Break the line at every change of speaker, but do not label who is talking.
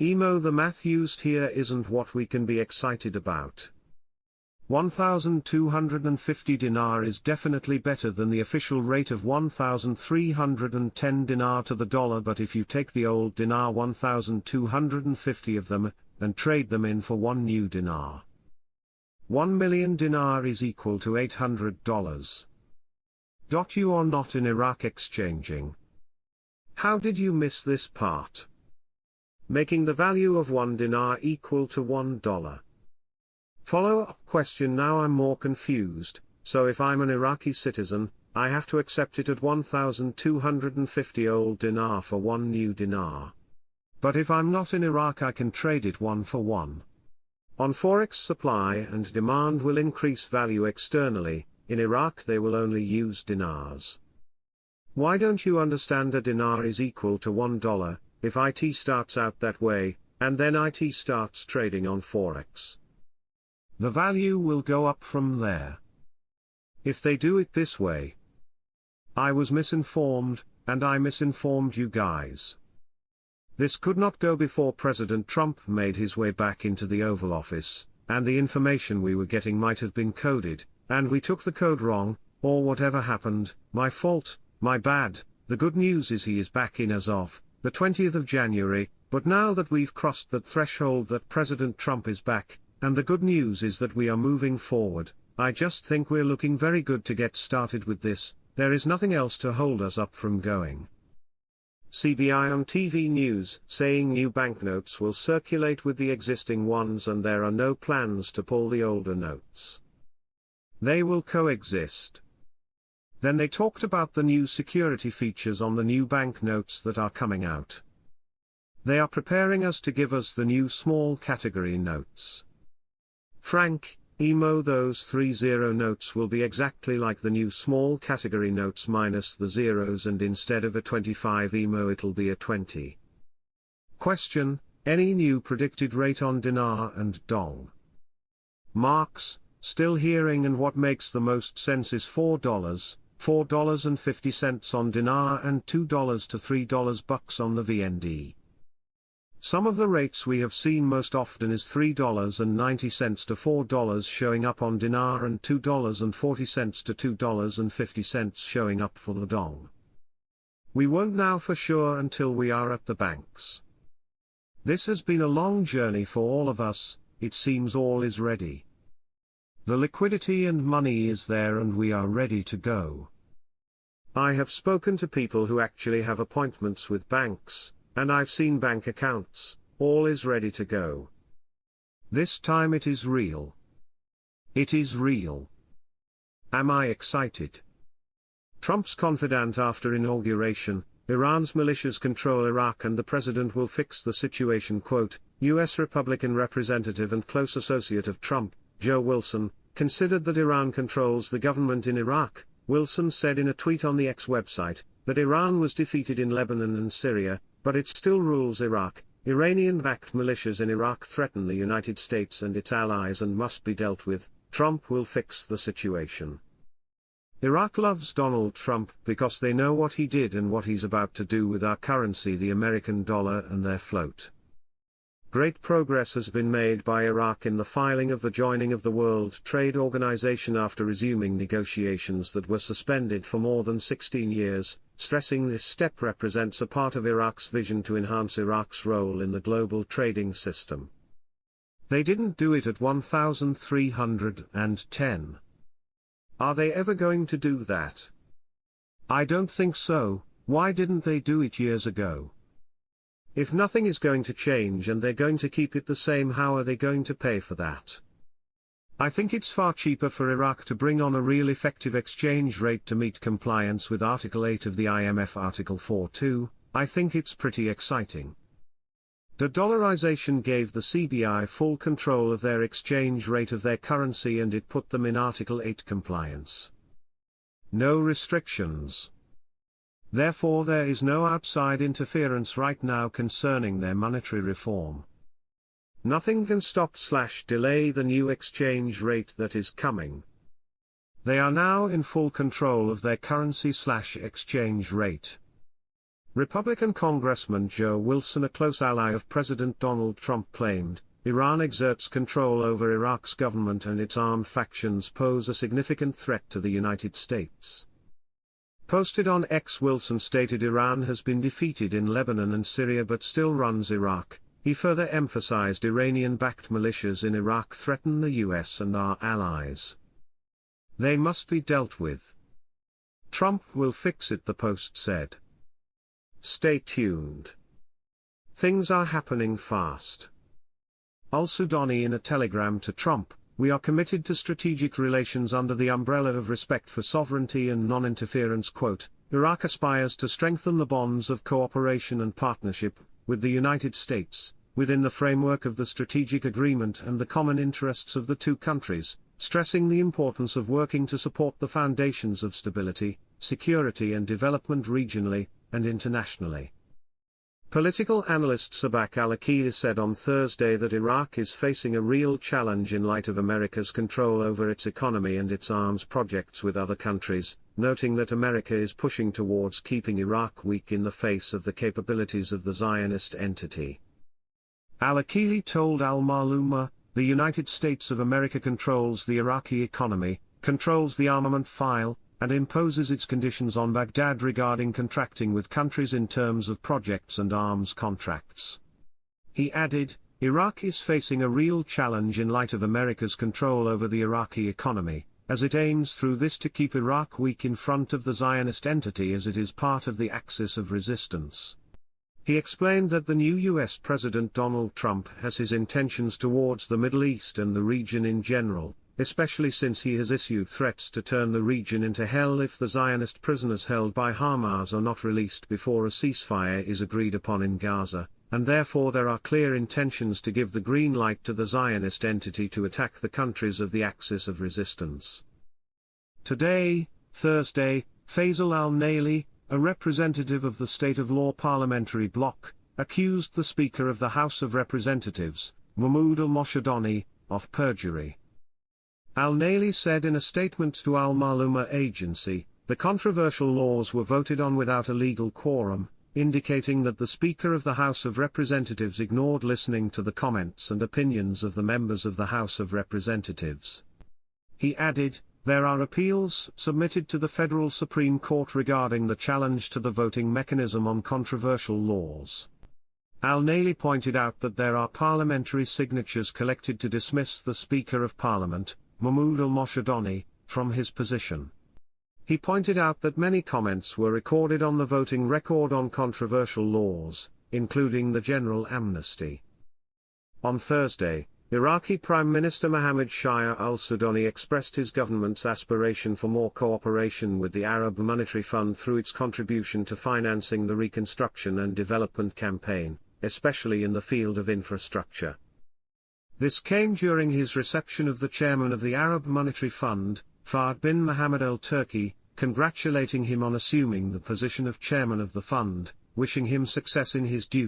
Emo, the math used here isn't what we can be excited about. 1,250 dinar is definitely better than the official rate of 1,310 dinar to the dollar, but if you take the old dinar 1,250 of them, and trade them in for one new dinar, 1 million dinar is equal to $800. You are not in Iraq exchanging. How did you miss this part? Making the value of 1 dinar equal to $1. Follow-up question: now I'm more confused, so if I'm an Iraqi citizen, I have to accept it at 1,250 old dinar for one new dinar. But if I'm not in Iraq, I can trade it one for one. On Forex, supply and demand will increase value externally. In Iraq they will only use dinars. Why don't you understand a dinar is equal to $1, if IT starts out that way, and then IT starts trading on Forex? The value will go up from there. If they do it this way. I was misinformed, and I misinformed you guys. This could not go before President Trump made his way back into the Oval Office, and the information we were getting might have been coded, and we took the code wrong, or whatever happened. My fault, my bad. The good news is he is back in as of the 20th of January, but now that we've crossed that threshold that President Trump is back, and the good news is that we are moving forward, I just think we're looking very good to get started with this. There is nothing else to hold us up from going. CBI on TV news saying new banknotes will circulate with the existing ones and there are no plans to pull the older notes. They will coexist. Then they talked about the new security features on the new banknotes that are coming out. They are preparing us to give us the new small category notes. Frank, Emo, those 30 notes will be exactly like the new small category notes minus the zeros, and instead of a 25 Emo it'll be a 20. Question: any new predicted rate on dinar and dong? Marks: still hearing, and what makes the most sense is $4.50 on dinar and $2 to $3 on the VND. Some of the rates we have seen most often is $3.90 to $4 showing up on dinar and $2.40 to $2.50 showing up for the dong. We won't know for sure until we are at the banks. This has been a long journey for all of us. It seems all is ready. The liquidity and money is there and we are ready to go. I have spoken to people who actually have appointments with banks, and I've seen bank accounts. All is ready to go. This time it is real. It is real. Am I excited? Trump's confident after inauguration: Iran's militias control Iraq and the president will fix the situation. Quote, U.S. Republican representative and close associate of Trump, Joe Wilson, considered that Iran controls the government in Iraq. Wilson said in a tweet on the X website, that Iran was defeated in Lebanon and Syria, but it still rules Iraq. Iranian-backed militias in Iraq threaten the United States and its allies and must be dealt with. Trump will fix the situation. Iraq loves Donald Trump because they know what he did and what he's about to do with our currency, the American dollar, and their float. Great progress has been made by Iraq in the filing of the joining of the World Trade Organization after resuming negotiations that were suspended for more than 16 years, stressing this step represents a part of Iraq's vision to enhance Iraq's role in the global trading system. They didn't do it at 1,310. Are they ever going to do that? I don't think so. Why didn't they do it years ago? If nothing is going to change and they're going to keep it the same, how are they going to pay for that? I think it's far cheaper for Iraq to bring on a real effective exchange rate to meet compliance with Article 8 of the IMF Article 4.2. I think it's pretty exciting. De-dollarization gave the CBI full control of their exchange rate of their currency and it put them in Article 8 compliance. No restrictions. Therefore there is no outside interference right now concerning their monetary reform. Nothing can stop/delay the new exchange rate that is coming. They are now in full control of their currency/exchange rate. Republican Congressman Joe Wilson, a close ally of President Donald Trump, claimed, Iran exerts control over Iraq's government and its armed factions pose a significant threat to the United States. Posted on X, Wilson stated Iran has been defeated in Lebanon and Syria but still runs Iraq. He further emphasized Iranian-backed militias in Iraq threaten the US and our allies. They must be dealt with. Trump will fix it, the Post said. Stay tuned. Things are happening fast. Al-Sudani in a telegram to Trump, we are committed to strategic relations under the umbrella of respect for sovereignty and non-interference. Iraq aspires to strengthen the bonds of cooperation and partnership with the United States, within the framework of the strategic agreement and the common interests of the two countries, stressing the importance of working to support the foundations of stability, security and development regionally and internationally. Political analyst Sabak al-Akili said on Thursday that Iraq is facing a real challenge in light of America's control over its economy and its arms projects with other countries, noting that America is pushing towards keeping Iraq weak in the face of the capabilities of the Zionist entity. Al-Akili told Al-Maluma, the United States of America controls the Iraqi economy, controls the armament file, and imposes its conditions on Baghdad regarding contracting with countries in terms of projects and arms contracts. He added, Iraq is facing a real challenge in light of America's control over the Iraqi economy, as it aims through this to keep Iraq weak in front of the Zionist entity as it is part of the axis of resistance. He explained that the new U.S. President Donald Trump has his intentions towards the Middle East and the region in general, especially since he has issued threats to turn the region into hell if the Zionist prisoners held by Hamas are not released before a ceasefire is agreed upon in Gaza, and therefore there are clear intentions to give the green light to the Zionist entity to attack the countries of the axis of resistance. Today, Thursday, Faisal al-Naili, a representative of the State of Law parliamentary bloc, accused the Speaker of the House of Representatives, Mahmoud al-Moshadani, of perjury. Al-Naili said in a statement to Al-Maluma agency, the controversial laws were voted on without a legal quorum, indicating that the Speaker of the House of Representatives ignored listening to the comments and opinions of the members of the House of Representatives. He added, there are appeals submitted to the Federal Supreme Court regarding the challenge to the voting mechanism on controversial laws. Al-Naili pointed out that there are parliamentary signatures collected to dismiss the Speaker of Parliament, Mahmoud al-Moshadani, from his position. He pointed out that many comments were recorded on the voting record on controversial laws, including the general amnesty. On Thursday, Iraqi Prime Minister Mohammed Shia al-Sudani expressed his government's aspiration for more cooperation with the Arab Monetary Fund through its contribution to financing the Reconstruction and Development Campaign, especially in the field of infrastructure. This came during his reception of the chairman of the Arab Monetary Fund, Fahd bin Mohammed al-Turki, congratulating him on assuming the position of chairman of the fund, wishing him success in his duties.